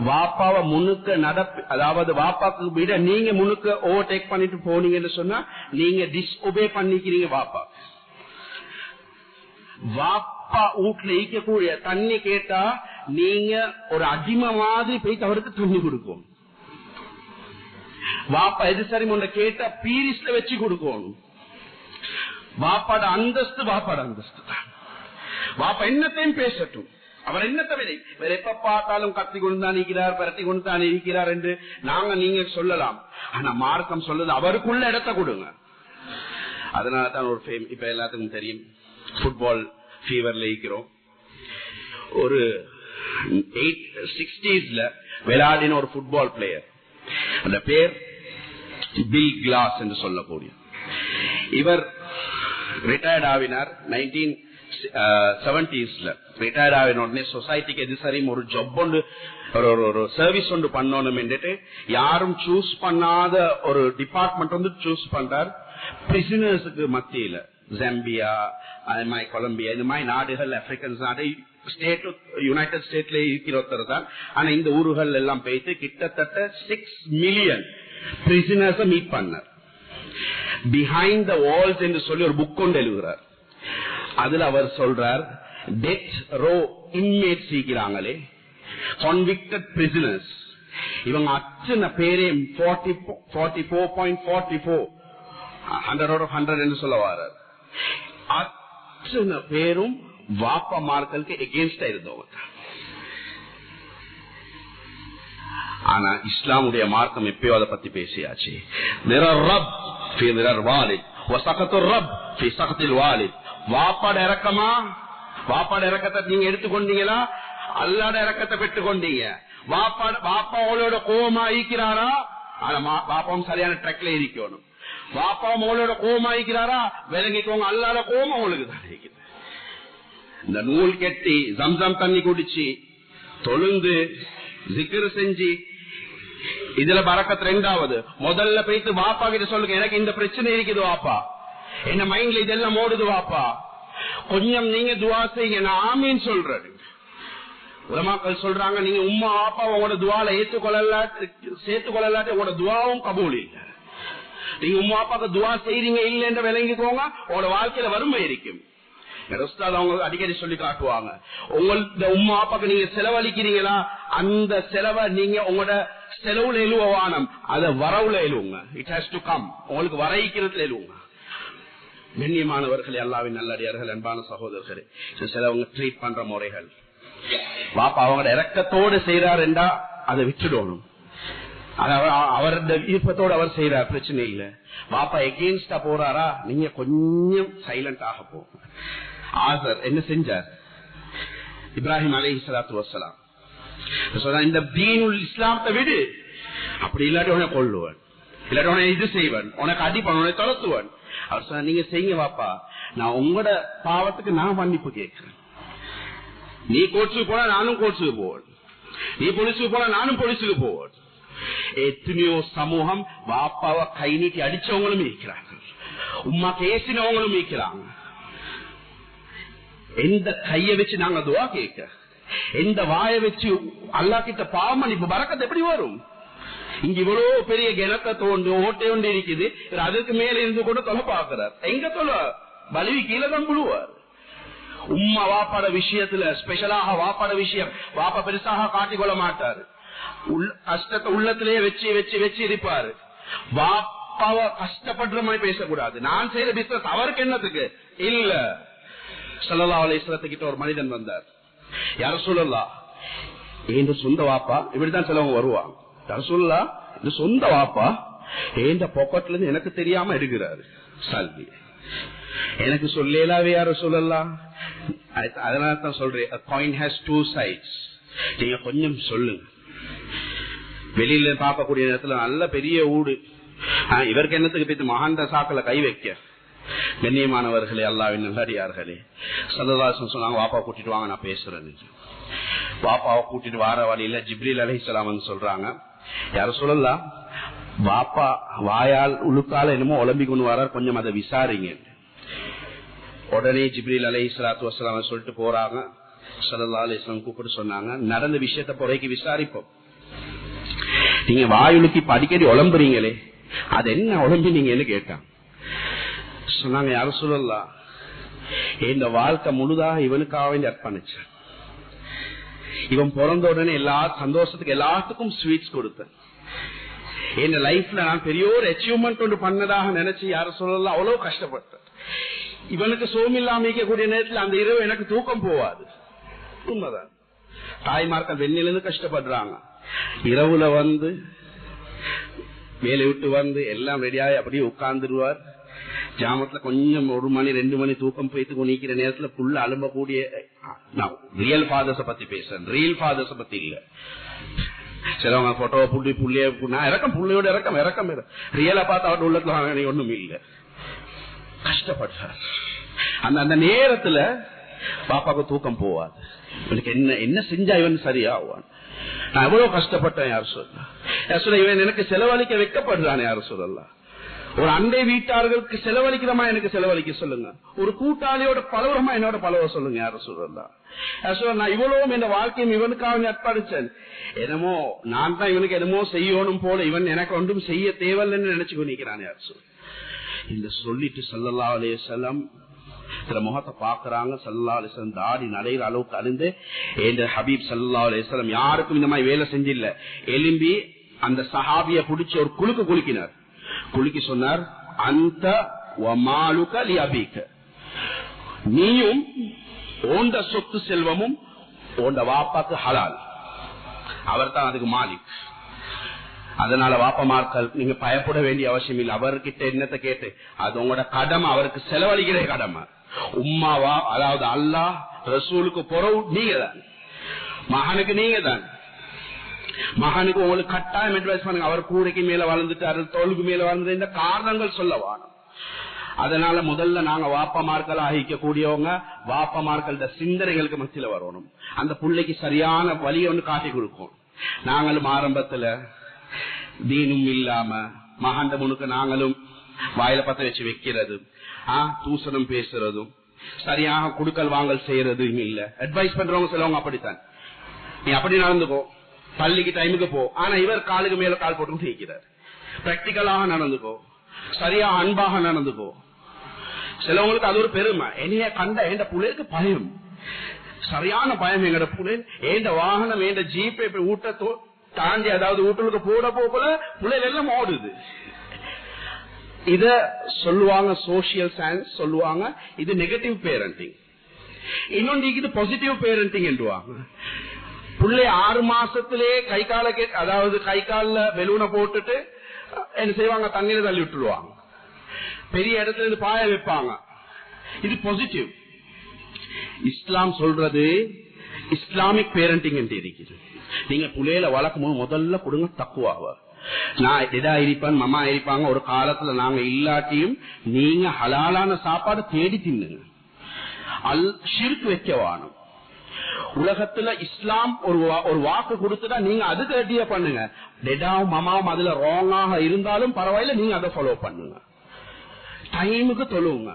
வாப்பாவை முன்னுக்கு நடப்பு, அதாவது வாப்பாக்கு விட நீங்க முன்னுக்கு ஓவர்டேக் பண்ணிட்டு போனீங்கன்னு சொன்னா நீங்க டிஸ்ஒபே பண்ணிக்கிறீங்க வாப்பா. வாப்பா வீட்டுல ஈக்கக்கூடிய தண்ணி கேட்டா நீங்க ஒரு அடிமை மாதிரி போய் அவருக்கு தண்ணி கொடுக்கும். வாப்பா எது சரி முன்ன கேட்டா பீரிஸ்ல வச்சு கொடுக்கணும். வாப்பாட அந்தஸ்து வாப்பாட அந்தஸ்து தான். வாப்பா என்னத்தையும் பேசட்டும், அவர் என்னத்தை வேற எப்ப பார்த்தாலும் கத்தி கொண்டு தான் இருக்கிறார், பரட்டி கொண்டு தான் இருக்கிறார் என்று நீங்க சொல்லலாம். ஆனா மார்க்கம் சொல்லுது அவருக்குள்ள இடத்தை கொடுங்க. அதனாலதான் ஒரு இப்ப எல்லாத்துக்கும் தெரியும், ஃபுட்பால் ஃபீவர்ல இருக்கிறோம். ஒரு 60s விளையாடின ஒரு ஃபுட்பால் பிளேயர், அந்த பேர் பில் கிளாஸ் என்று சொல்லக்கூடிய இவர் ரிட்டையர்ட் ஆவினார். 1970s ரிட்டையர்ட் ஆவின உடனே சொசைட்டிக்கு எது சரி ஒரு ஜாப் ஒன்று, ஒரு சர்வீஸ் ஒன்று பண்ணணும் என்றுட்டு யாரும் சூஸ் பண்ணாத ஒரு டிபார்ட்மெண்ட் வந்து சூஸ் பண்றார். பிரிசனர்ஸுக்கு மத்தியில ஜாம்பியா, அது மாதிரி கொலம்பியா, இந்த மாதிரி நாடுகள், ஆப்பிரிக்கன்ஸ் நாடு, ஸ்டேட் யுனைடெட் ஸ்டேட்ல இருக்கிற ஒருத்தர் தான். ஆனா இந்த ஊர்கள் எல்லாம் போயிட்டு கிட்டத்தட்ட 6 மில்லியன் பிரிசனர்ஸ் மீட் பண்ணார். பிஹைண்ட் த வால்ஸ் என்று சொல்லி ஒரு புக் கொண்டு எழுதுகிறார். அதுல அவர் சொல்றார், டெத் ரோ இன்மேட்ஸ் இருக்கிறாங்களே, கான்விக்டட் பிரிசனர்ஸ், இவங்க அத்தனை பேரே 44.44 100 என்று சொல்ல வர்றார். அத்தனை பேரும் வாப்பா மார்களுக்கு எகேன்ஸ்டா இருந்தவங்க. ஆனா இஸ்லாமுடைய மார்க்கம் எப்பயோ அதை பத்தி பேசியாச்சு. வாப்பாட இறக்கமா, வாப்பாட இறக்கத்தை நீங்க எடுத்துக்கொண்டீங்களா, அல்லாட இறக்கத்தை பெற்றுக் கொண்டீங்க. வாப்பா அவளோட கோபமா ஈக்கிறாரா, பாப்பாவும் சரியான ட்ரக்ல இருக்கணும். பாப்பா அவளோட கோபமா ஈக்கிறாரா, விளங்கிக்கோங்க, அல்லாத கோபம் அவளுக்கு தான் இருக்குது. இந்த நூல் கெட்டி ஜம்சம் தண்ணி குடிச்சு தொழுந்து ஜிக்ர் செஞ்சு இதுல பரக்கத். 2வது, முதல்ல போயிட்டு வாப்பா கிட்ட சொல்லுங்க, எனக்கு இந்த பிரச்சனை இருக்குது வாப்பா, என்ன மைண்ட்ல இதெல்லாம் ஓடுது வாப்பா, கொஞ்சம் நீங்க துவா செய்யுங்க, நான் ஆமீன் சொல்றேன். உலமாக்கள் சொல்றாங்க, நீங்க உம்மா வாப்பா உங்களோட துவால சேர்த்துக்கொள்ளலாட்டி உங்களோட துவாவும் கபூல் இல்லை. நீங்க உம்மா வாப்பாக்கு துவா செய்றீங்க இல்லைன்ற விளங்கிக்கோங்க, உங்களோட வாழ்க்கையில வறுமை இருக்கும். அவங்க அடிக்கடி சொல்லி காட்டுவாங்க, உங்களோட உம்மா அப்பாக்கு நீங்க செலவழிக்கிறீங்களா, அந்த செலவை நீங்க உங்களோட செலவுல எழுவானம், அத வரவுல எழுவுங்க. இட் ஹாஸ் டு கம், உங்களுக்கு வரைக்கிறதுல எழுவுங்க. கண்ணியமானவர்களே, அல்லாஹ்வின் நல்லடியார்கள், அன்பான சகோதரர்களே, சிலவங்க ட்ரீட் பண்ற முறைகள், பாப்பா அவங்களோட இறக்கத்தோடு செய்யறார் என்றா அதை விட்டுடணும். அவருடைய விருப்பத்தோடு அவர் செய்யறார், பிரச்சனை இல்ல. பாப்பா எகெயின்ஸ்டா போறாரா, நீங்க கொஞ்சம் சைலண்ட் ஆக போகும். ஆசர் என்ன செஞ்சார், இப்ராஹிம் அலைஹிஸ்ஸலாத்து வஸ்ஸலாம் இந்த தீனுல் இஸ்லாமத்தை விடு, அப்படி இல்லாட்டி உன கொள்ளுவன், இல்லாட்டி உன இது செய்வன், உனக்கு அடிப்பன், உன தொலைத்துவன். அவர் சொன்ன நீங்க செய்யுங்க வாப்பா, நான் உங்களோட பாவத்துக்கு நான் மன்னிப்பு கேட்கிறேன். நீ கோட்ஸுக்கு போனா நானும் கோட்ஸுக்கு போவேன், நீ போலீஸுக்கு போனா நானும் போலீஸுக்கு போவேன். எத்தனையோ சமூகம் வாப்பாவை கை நீட்டி அடிச்சவங்களும் இருக்கிறார்கள், உமா பேசினவங்களும் இருக்கிறாங்க. எந்த கைய வச்சு நாங்க துவா கேட்க, எந்த வாய வச்சு அல்லா கிட்ட பாவம் மன்னிப்பு பரக்கத்து எப்படி வரும்? இங்க இவ்வளவு பெரிய கிணத்தை தோண்டு ஓட்டை ஒன்று இருக்குது, அதுக்கு மேல இருந்து கூட தொலை பாக்குறார். எங்க தொலை பலவி கீழே தான் புழுவார். உம்மா வாப்பாட விஷயத்துல ஸ்பெஷலாக வாப்பாட விஷயம் வாப்பா பெருசாக காட்டிக்கொள்ள மாட்டாரு, கஷ்டத்தை உள்ளத்திலேயே வச்சு வச்சு வச்சு இருப்பாரு. வாப்பாவ கஷ்டப்படுற மாதிரி பேசக்கூடாது. நான் செய்யற பிசினஸ் அவருக்கு என்னத்துக்கு இல்ல. ஸல்லல்லாஹு அலைஹி வஸல்லம் கிட்ட ஒரு மனிதன் வந்தார். யா ரசூலல்லாஹ், என் சொந்த வாப்பா, இப்படித்தான் சிலவங்க வருவாங்க. யா ரசூலல்லாஹ், இந்த சொந்த வாப்பா என் பாக்கெட்ல இருந்து எனக்கு தெரியாம எடுக்கிறாரு சல்வி, எனக்கு சொல்லலாவே யா ரசூலல்லாஹ். அதனால தான் சொல்றேன், a coin has two sides. நீங்க கொஞ்சம் சொல்லுங்க. வெளியில பார்க்கக்கூடிய நேரத்துல நல்ல பெரிய ஊடு, இவருக்கு என்னத்துக்கு போய் மகாந்த சாக்கல கை வைக்க. கண்ணியமானவர்களே, அல்லாஹ்வின் நல்லடியார்களே, ஸல்லல்லாஹு அலைஹி வஸல்லம் சொன்னாங்க வாப்பா கூட்டிட்டு வாங்க நான் பேசுறேன். பாப்பாவை கூட்டிட்டு வார வழியில ஜிப்ரீல் அலைஹிஸ்ஸலாம் வந்து சொல்றாங்க, யா ரசூலல்லாஹ், பாப்பா வாயால் உழுக்கால என்னமோ உலம்பி கொண்டு வரார், கொஞ்சம் அதை விசாரிங்க. உடனே ஜிப்ரீல் அலைஹிஸ்ஸலாத்து வஸ்ஸலாம் சொல்லிட்டு போறாங்க. ஸல்லல்லாஹு அலைஹி வஸல்லம் கூப்பிட்டு சொன்னாங்க, நடந்த விஷயத்த பொறைக்கு விசாரிப்போம். நீங்க வாயுலுக்கு இப்ப அடிக்கடி உழம்புறீங்களே, அது என்ன உழம்பினீங்கன்னு கேட்டான். சொன்னாங்க, யா ரசூலல்லாஹ், இந்த வாழ்க்கை முழுதாக இவனுக்காக வேண்டி அர்ப்பணிச்சேன். இவன் பிறந்த உடனே எல்லா சந்தோஷத்துக்கு எல்லாத்துக்கும் ஸ்வீட்ஸ் கொடுத்தேன். என் லைஃப்ல நான் பெரிய ஒரு அச்சீவ்மெண்ட் ஒன்று பண்ணதாக நினைச்சு யா ரசூலல்லாஹ் அவ்வளவு கஷ்டப்பட்டேன். இவனுக்கு சோமில்லாம கூடிய நேரத்தில் அந்த இரவு எனக்கு தூக்கம் போவாது. உண்மைதான், தாய்மார்கள் வெண்ணிலிருந்து கஷ்டப்படுறாங்க. இரவுல வந்து வேலை விட்டு வந்து எல்லாம் ரெடியாகி அப்படியே உட்கார்ந்துருவார். ஜாமத்துல கொஞ்சம் 1 மணி 2 மணி தூக்கம் போயிட்டு கொண்டிருக்கிற நேரத்துல புள்ள அலும்பக்கூடிய, ரியல் ஃபாதர்ஸ பத்தி பேசுறேன், ரியல் ஃபாதர்ஸ பத்தி இல்ல. சிலவங்க போட்டோவை புள்ளி புள்ளிய நான் இறக்கம் புள்ளியோட இறக்கம் இறக்கம் ரியலா பார்த்து அவரோட உள்ளத்துல ஒண்ணும் இல்லை. கஷ்டப்படுறார். அந்த நேரத்துல பாப்பாக்கு தூக்கம் போவாது. இவனுக்கு என்ன செஞ்சா இவன் சரியாவான். நான் எவ்வளவு கஷ்டப்பட்டேன் யார் சொல்ல, இவன் எனக்கு செலவழிக்க வைக்கப்படுறான் யார் சொல்லலாம். ஒரு அண்டை வீட்டார்களுக்கு செலவழிக்கிறமா எனக்கு செலவழிக்க சொல்லுங்க, ஒரு கூட்டாளியோட பலவரமா என்னோட பலவ சொல்லுங்க யார சொல்லலாம். நான் இவ்வளவும் என் வாழ்க்கையும் இவனுக்காக அர்ப்பணிச்சேன். என்னமோ நான் தான் இவனுக்கு என்னமோ செய்யணும் போல, இவன் எனக்கு ஒன்றும் செய்ய தேவையில்லைன்னு நினைச்சு கொண்டிருக்கிறான் யார் சொல். இந்த சொல்லிட்டு ஸல்லல்லாஹு அலைஹி வஸல்லம் முகத்தை பாக்குறாங்க. ஸல்லல்லாஹு அலைஹி வஸல்லம் தாடி நடைகிற அளவுக்கு அழுந்து, என்ற ஹபீப் ஸல்லல்லாஹு அலைஹி வஸல்லம் யாருக்கும் இந்த மாதிரி வேலை செஞ்சில்ல. எலும்பி அந்த சஹாபிய புடிச்சு ஒரு குலுக்கு குலுக்கினார். குலுக்கி சொன்னார், அந்த வமாலுக லிஅபீக, நீயும் ஓண்ட சொத்து செல்வமும் ஓண்ட வாப்பாக்கு ஹலால், அவர் தான் அதுக்கு மாலிக். அதனால வாப்பமார்கள் நீங்க பயப்பட வேண்டிய அவசியம் இல்லை. அவர்கிட்ட என்னத்தை கேட்டு அது உங்களோட கடமை, அவருக்கு செலவழிக்கிற கடமை. உம்மாவா, அதாவது அல்லாஹ் ரசூலுக்கு பொறவு நீங்க தான், மகனுக்கு நீங்க தான். மகனுக்கு உங்களுக்கு கட்டாயம் அட்வைஸ் பண்ணுங்க. அவர் கூடைக்கு மேல வளர்ந்துட்டாரு, தோளுக்கு மேல வளர்ந்து, இந்த காரணங்கள் சொல்லவான. அதனால முதல்ல நாங்க வாப்பமார்கள் ஆகிக்கக்கூடியவங்க வாப்பமார்கள சிந்தனைகளுக்கு மத்தியில வரணும். அந்த பிள்ளைக்கு சரியான வழியை ஒன்று காட்டி கொடுக்கும். நாங்களும் ஆரம்பத்துல தீனும் இல்லாம மகாண்ட முனுக்கு நாங்களும் வாயில பத்த வச்சு வைக்கிறது, தூசணம் பேசுறதும், சரியாக குடுக்கல் வாங்கல் செய்யறதும் இல்ல. அட்வைஸ் பண்றவங்க சிலவங்க அப்படித்தான், நீ அப்படி நடந்துக்கோ, பள்ளிக்கு டைமுக்கு போ. ஆனா இவர் காலுக்கு மேல கால் போட்டு வைக்கிறார். பிராக்டிக்கலாக நடந்துக்கோ, சரியா அன்பாக நடந்துக்கோ. சிலவங்களுக்கு அது ஒரு பெருமை. என்னைய கண்ட எந்த புள்ளைக்கு பயம், சரியான பயம். எங்கட புள்ளை ஏண்ட வாகனம் ஏண்ட ஜீப்பை ஊட்ட தாண்டி, அதாவது வீட்டுக்கு போட போல புள்ளைகள் எல்லாம் ஓடுது. இத சொல்லுவாங்க சோசியல் சயின்ஸ் சொல்லுவாங்க, இது நெகட்டிவ் பேரண்டிங். இன்னொன்று இது பாசிட்டிவ் பேரண்டிங் என்றுவாங்க. புள்ளை 6 மாசத்திலே கை கால, அதாவது கை கால பெலூனை போட்டுட்டு என்ன செய்வாங்க, தண்ணீரை தள்ளி விட்டுருவாங்க, பெரிய இடத்துல இருந்து பாய வைப்பாங்க. இது பாசிட்டிவ். இஸ்லாம் சொல்றது இஸ்லாமிக் பேரண்டிங் என்று இருக்குது. நீங்க புள்ளையில வளர்க்கும் போது முதல்ல கொடுங்க தக்குவாவ. நான் எதா இருப்பேன் மமா இருப்பாங்க, ஒரு காலத்துல நாங்க இல்லாட்டியும் நீங்க ஹலாலான சாப்பாடு தேடி தின்னுங்க. ஷிர்க் வைக்கவானும். உலகத்துல இஸ்லாம் ஒரு வாக்கு கொடுத்துட்டா நீங்க அதுக்கு ரெடியா பண்ணுங்க. டெடாவும் மமாவும் அதுல ராங்காக இருந்தாலும் பரவாயில்ல, நீங்க அதை ஃபாலோ பண்ணுங்க. டைமுக்கு தொழுவுங்க.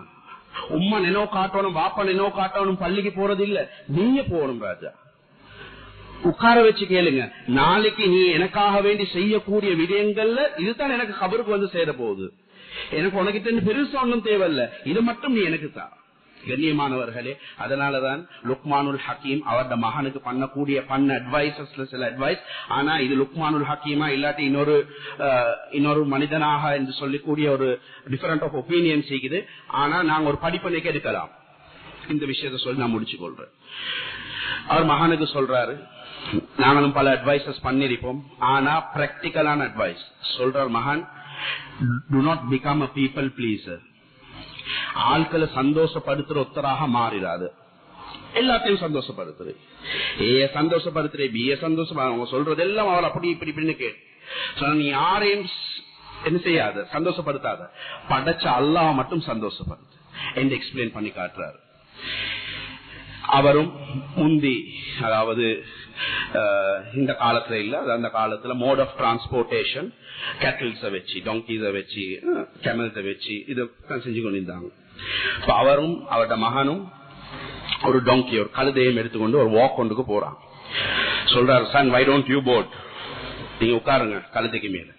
உம்மா நினைவு காட்டணும், பாப்பா நினைவு காட்டணும், பள்ளிக்கு போறது இல்ல, நீங்க போகணும் ராஜா. உட்கார வச்சு கேளுங்க, நாளைக்கு நீ எனக்காக வேண்டி செய்யக்கூடிய விடயங்கள்ல இதுதான் எனக்கு கபருக்கு வந்து சேர போகுது, எனக்கு உனக்கிட்ட பெருசா ஒன்றும் தேவையில்ல, இது மட்டும் நீ எனக்கு தான். கண்ணியமானவர்களே, அதனாலதான் லுக்மானுல் ஹக்கீம் அவருடைய மகனுக்கு பண்ணக்கூடிய அட்வைசஸ்ல சில அட்வைஸ். ஆனா இது லுக்மானுல் ஹக்கீமா இல்லாட்டி இன்னொரு மனிதனாக என்று சொல்லக்கூடிய ஒரு டிஃபரெண்ட் ஆஃப் ஒப்பீனியன் செய்யுது. ஆனா நாங்க ஒரு படிப்பனைக்கு எடுக்கலாம். இந்த விஷயத்த சொல்லி நான் முடிச்சு கொள்றேன். அவர் மகனுக்கு சொல்றாரு, நாங்களும் பல அட்வைசஸ் பண்ணிருப்போம், ஆனா பிராக்டிக்கலான அட்வைஸ் சொல்றார் மகன், do not become a people pleaser. ஆட்களை சந்தோஷப்படுத்துற ஒத்தராக மாறிடாது. எல்லாத்தையும் சந்தோஷப்படுத்துறது, ஏ சந்தோஷப்படுத்துற பிஏ சந்தோஷம், அவங்க சொல்றது எல்லாம் அவள் அப்படி இப்படி இப்படின்னு கேட்டு நீ யாரையும் என்ன செய்யாத, சந்தோஷப்படுத்தாத, படைச்ச அல்லாஹ் மட்டும் சந்தோஷப்படுத்து என்று எக்ஸ்பிளைன் பண்ணி காட்டுறாரு. அவரும் முந்தி, அதாவது இந்த காலத்துல இல்ல, அந்த காலத்துல மோட் ஆஃப் டிரான்ஸ்போர்டேஷன் கேட்டில்ஸ வச்சு, டொங்கீஸ வச்சு, கேமல்ஸ வச்சு இதை செஞ்சு கொண்டிருந்தாங்க. அவரும் அவரோட மகனும் ஒரு டொங்கி, ஒரு கழுதையும் எடுத்துக்கொண்டு ஒரு வாக் கொண்டுக்கு போறான். சொல்றாரு, son why don't you bought, நீங்க உட்காருங்க கழுதைக்கு மேல.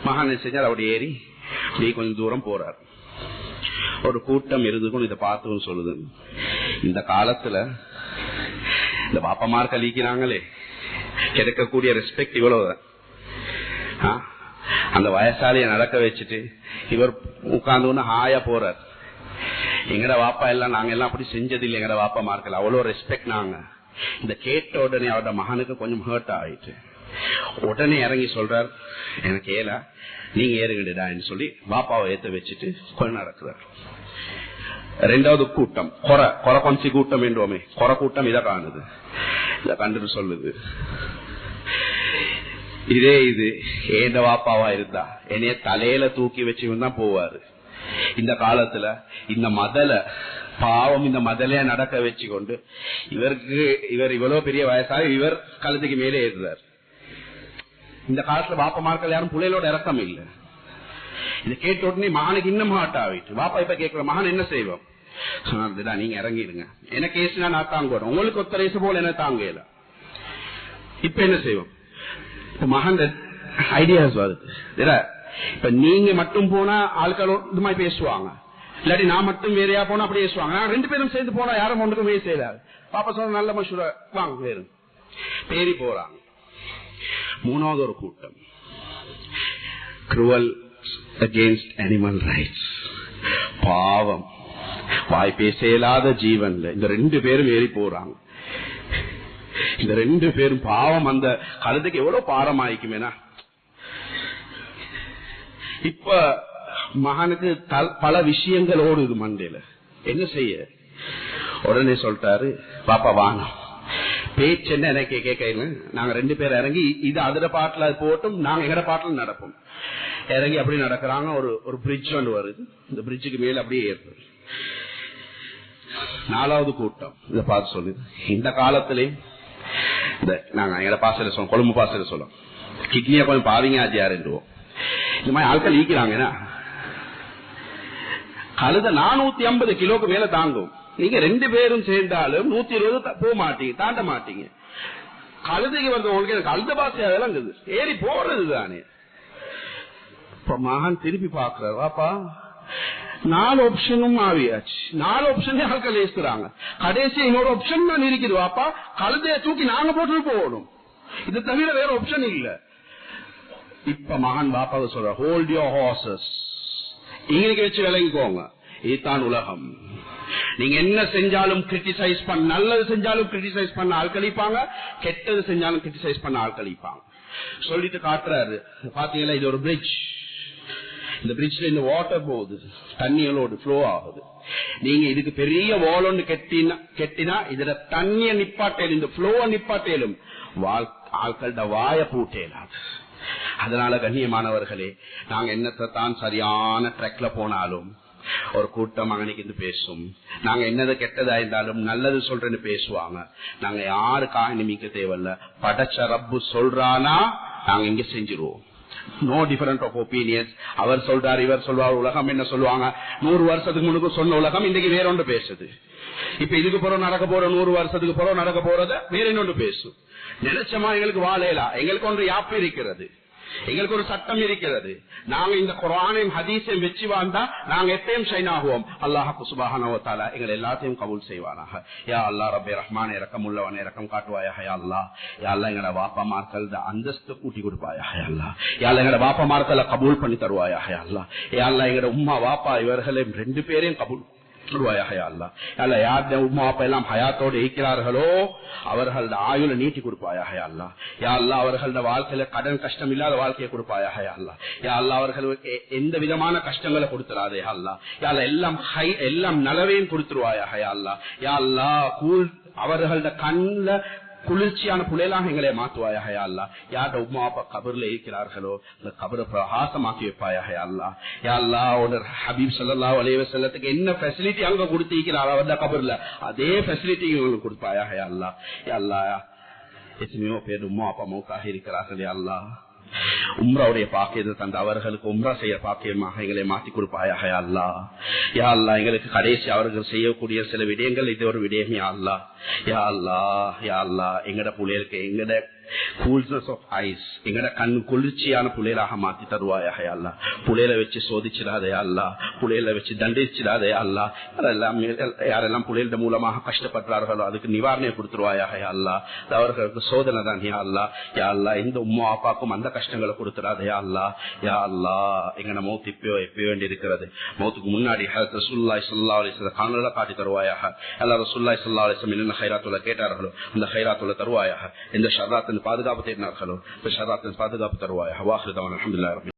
மகன் செஞ்சார், அப்படி ஏறி நீ கொஞ்சம் தூரம் போறாரு. ஒரு கூட்டம் இருந்துக்கும் இதை பார்த்து சொல்லுது, இந்த காலத்துல இந்த பாப்பமார் கழிக்கிறாங்களே கிடைக்கக்கூடிய ரெஸ்பெக்ட் இவ்வளவுதான். அந்த வயசாலிய நடக்க வச்சுட்டு இவர் உட்கார்ந்து ஹாயா போறார். எங்கட வாப்பா எல்லாம் நாங்க எல்லாம் அப்படி செஞ்சதில்லை, எங்கட வாப்பா மார்க்கல அவ்வளவு ரெஸ்பெக்ட். நாங்க இந்த கேட்ட உடனே அவரோட மகனுக்கு கொஞ்சம் ஹர்ட் ஆயிட்டு உடனே இறங்கி சொல்றார், எனக்கு ஏலா நீங்க ஏறுங்கடான்னு சொல்லி பாப்பாவை ஏத்த வச்சுட்டு கொஞ்சம் நடக்கிறார். ரெண்டாவது கூட்டம் கொர கொஞ்சி கூட்டம் என்றோமே, கொர கூட்டம் இதை காணுது, இத கண்டுட்டு சொல்லுது, இதே இது ஏண்ட வாப்பாவா இருந்தா என்னைய தலையில தூக்கி வச்சுதான் போவாரு. இந்த காலத்துல இந்த மதல பாவம், இந்த மதலைய நடக்க வச்சு கொண்டு இவர் இவ்வளவு பெரிய வயசாக இவர் கழுத்துக்கு மேலே ஏறுறார். இந்த காலத்துல பாப்பா மார்கள் யாரும் பிள்ளைகளோட இறக்கம் இல்ல. இதை கேட்ட உடனே மகனுக்கு இன்னும் ஹார்ட் ஆகிட்டு, பாப்பா இப்ப கேட்கிற மகன் என்ன செய்வோம், நீங்க இறங்கிடுங்க, எனக்கு ஏசுனா நான் தாங்குவோம், உங்களுக்கு ஒத்த ரேசு போல என்ன தாங்கல, இப்ப என்ன செய்வோம். மகன் ஐடியாஸ் வருது. இப்ப நீங்க மட்டும் போனா ஆட்கள் இது மாதிரி பேசுவாங்க, இல்லாட்டி நான் மட்டும் வேறையா போனா அப்படி பேசுவாங்க. நான் ரெண்டு பேரும் சேர்ந்து போனா யாரும் ஒன்றுக்கும் வேறு செய்யறாரு. பாப்பா சொன்ன நல்ல மசூரா வாங்க வேறு பேரி போறாங்க. மூணாவது ஒரு கூட்டம், cruel against animal rights, பாவம் வாய் பேச இயலாத ஜீவன்ல இந்த ரெண்டு பேரும் ஏறி போறாங்க. இந்த ரெண்டு பேரும் பாவம் அந்த கழுதைக்கு எவ்வளவு பாரமாயிக்குமேனா. இப்ப மகனுக்கு பல விஷயங்கள் ஓடுது மண்டையில, என்ன செய்ய. உடனே சொல்லிட்டாரு, பாப்பா வாங்க பேச்சு என்ன எனக்கு கேட்க, நாங்க ரெண்டு பேரும் இறங்கி இது அதுல பாட்டுல போட்டும் நாங்க எங்கட பாட்டுல நடப்போம். இறங்கி அப்படி நடக்கிறாங்க. ஒரு பிரிட்ஜ் ஒன்று வருது, இந்த பிரிட்ஜுக்கு மேல அப்படியே ஏற்படும். நாலாவது கூட்டம் இதை பார்த்து சொல்லுது, இந்த காலத்திலே நாங்க எங்கட பாசையில சொல்லுவோம், கொழும்பு பாசையில சொல்லுவோம், கிட்னியா கொஞ்சம் பாவீங்க ஆச்சியாருவோம். இந்த மாதிரி ஆட்கள் ஈக்கிறாங்கன்னா கழுத 450 கிலோக்கு மேல தாங்கும். நீங்க ரெண்டு பேரும் சேர்ந்தாலும் 120 போக மாட்டீங்க, தாண்ட மாட்டீங்க. கழுதைக்கு வந்தவங்களுக்கு கழுத பாசையா விளங்குது, ஏறி போறது தானே. மகன் திருப்பி பாக்குறாரு, வாப்பா 4 ஆப்ஷனும் ஆவியாச்சு, 4 ஆப்ஷன் ஆட்கள் ஏசுறாங்க, கடைசி இன்னொரு ஆப்ஷன் தான் இருக்குது, வாப்பா கழுதைய தூக்கி நாங்க போட்டு போகணும், இது தவிர வேற ஆப்ஷன் இல்ல. இப்ப மகன் பாப்பாவை சொல்ற, ஹோல்ட் யோர் ஹார்சஸ், இங்க வச்சு விளங்கிக்கோங்க, இதுதான் உலகம். நீங்க என்ன செஞ்சாலும் கிரிட்டிசைஸ் பண்ண, நல்லது செஞ்சாலும் கிரிட்டிசைஸ் பண்ண ஆட்களிப்பாங்க, கெட்டது செஞ்சாலும் கிரிட்டிசைஸ் பண்ண ஆட்களிப்பாங்க. சொல்லிட்டு காட்டுறாரு, பாத்தீங்களா இது ஒரு பிரிட்ஜ், இந்த பிரிட்ஜ்ல இந்த வாட்டர் போகுது, தண்ணிகளோடு ஃப்ளோ ஆகுது. நீங்க இதுக்கு பெரிய வால் ஒன்று கெட்டினா இதுல தண்ணிய நிப்பாட்டேலும், இந்த ஃப்ளோவை நிப்பாட்டேலும், ஆட்களோட வாய பூட்டேனாது. அதனால கண்ணியமானவர்களே, நாங்க என்னத்தை தான் சரியான ட்ரெக்ல போனாலும் ஒரு கூட்டம் அங்கனைக்கு பேசும். நாங்க என்னது கெட்டதா இருந்தாலும் நல்லது சொல்றேன்னு பேசுவாங்க. நாங்க யாருக்காக நிமிக்க தேவையில்ல. படைச்ச ரப்பு சொல்றானா நாங்க இங்க செஞ்சிருவோம். No different of opinions. அவர் சொல்றாரு, இவர் சொல்வார், உலகம் என்ன சொல்லுவாங்க. 100 வருஷத்துக்கு முன்னுக்கு சொன்ன உலகம் இன்னைக்கு வேற ஒன்று பேசுது. இப்ப இதுக்கு பிறகு நடக்க போற 100 வருஷத்துக்கு பிறகு நடக்க போறத வேற இன்னொன்று பேசும். நினைச்சமா எங்களுக்கு வாழலாம். எங்களுக்கு ஒன்று யாப்பு இருக்கிறது, எங்களுக்கு ஒரு சட்டம் இருக்கிறது. நாங்க இந்த குர்ஆனையும் ஹதீஸையும் வெச்சு வாழ்ந்தா நாங்க எப்பயும் ஷைன் ஆகுவோம். அல்லாஹ் சுப்ஹானஹு வ தஆலா எங்களை எல்லாத்தையும் கபூல் செய்வானாக. யா அல்லாஹ் ரப்பே ரஹ்மானே இரக்கமுள்ளவனே இரக்கம் காட்டுவாயாக. யா அல்லாஹ், யா அல்லாஹ் எங்கட வாப்பமார்கள் அந்தஸ்து கூட்டி கொடுப்பாயாக. யா அல்லாஹ், யா அல்லாஹ் எங்கட வாப்பமார்களை கபூல் பண்ணி தருவாயாக. யா அல்லாஹ், யா அல்லாஹ் எங்கட உம்மா வாப்பா இவர்களை 2 பேரையும் கபூல் யார் உம்மா அப்பா எல்லாம் ஹயாத்தோடு இருக்கிறார்களோ அவர்களோட ஆயுள நீட்டி கொடுப்பாயாக. யா அல்லாஹ், அவர்களோட வாழ்க்கையில கடன் கஷ்டம் இல்லாத வாழ்க்கையை கொடுப்பாயாக. யா அல்லாஹ், அவர்களுக்கு எந்த விதமான கஷ்டங்களை கொடுத்துறாதே. யா அல்லாஹ், எல்லாம் நலவையும் கொடுத்துருவாயாக. யா அல்லாஹ், அவர்களோட கண்ல குளிர்ச்சியான புலையலாக எங்களை மாற்றுவாயாக. யா அல்லாஹ், யார்ட உம்மா அப்பா கபர்ல இருக்கிறார்களோ அந்த கபரை பிரகாசமாக்கி வைப்பாயாக. யா அல்லாஹ், யா அல்லாஹ், ஒரு ஹபீப் ஸல்லல்லாஹு அலைஹி வஸல்லத்துக்கு என்ன ஃபெசிலிட்டி அங்க கொடுத்திருக்கிறார் அவர்த கபர்ல, அதே ஃபெசிலிட்டி உங்களுக்கு கொடுப்பாயாக. யா அல்லாஹ், யா அல்லாஹ், எத்தனையோ பேர் உம்மா அப்பா மௌத்தாக இருக்கிறார்கள். யா அல்லாஹ், உம்ராவுடைய பாக்கியத்தை தந்த அவர்களுக்கு உம்ரா செய்ய பாக்கியமாக எங்களை மாற்றி கொடுப்பாயாக. யா அல்லாஹ், யா அல்லாஹ், எங்களுக்கு கடைசி அவர்கள் செய்யக்கூடிய சில விடயங்கள் இது ஒரு விடயம். யா அல்லாஹ், யா அல்லாஹ், யா அல்லாஹ், எங்கட புள்ளைகளுக்கு எங்கட கூல்னஸ் ஆஃப் ஐஸ் எங்கட கண் குளிர்ச்சியான புள்ளைகளாக மாத்தி தருவாயாக. யா அல்லாஹ், புள்ளையில வச்சு சோதிச்சிடாதே. யா அல்லாஹ், புள்ளையில வச்சு தண்டிச்சிடாதே. யா அல்லாஹ், யாரெல்லாம் புள்ளைகள மூலமாக கஷ்டப்படுறார்களோ அதுக்கு நிவாரணம் கொடுத்துருவாயாக. யா அல்லாஹ், அவர்களுக்கு சோதனை தான். யா அல்லாஹ், யா அல்லாஹ், இந்த உம்மா அப்பாக்கும் அந்த கஷ்டங்களை கொடுத்துடாதே. யா அல்லாஹ், யா அல்லாஹ், எங்கட மௌத் எப்ப வேண்டி இருக்கிறது. மௌத்துக்கு முன்னாடி ஹஜ்ரத் ரசூலுல்லாஹி ஸல்லல்லாஹு அலைஹி வஸல்லம் காணல காட்டி தருவாயாக. அல்லாஹ் ரசூலுல்லாஹி ஸல்லல்லாஹு அலைஹி வஸல்லம் என்ன கைராத்துள்ள கேட்டார்களோ அந்த கைராத்துள்ள தருவாயாக. இந்த ஷர்ராத்தின் பாதுகாப்பு தேடினார்களோ இந்த ஷர்ராத்தின் பாதுகாப்பு தருவாயாக. வாஹிரு தஅவானா அல்ஹம்துலில்லாஹி.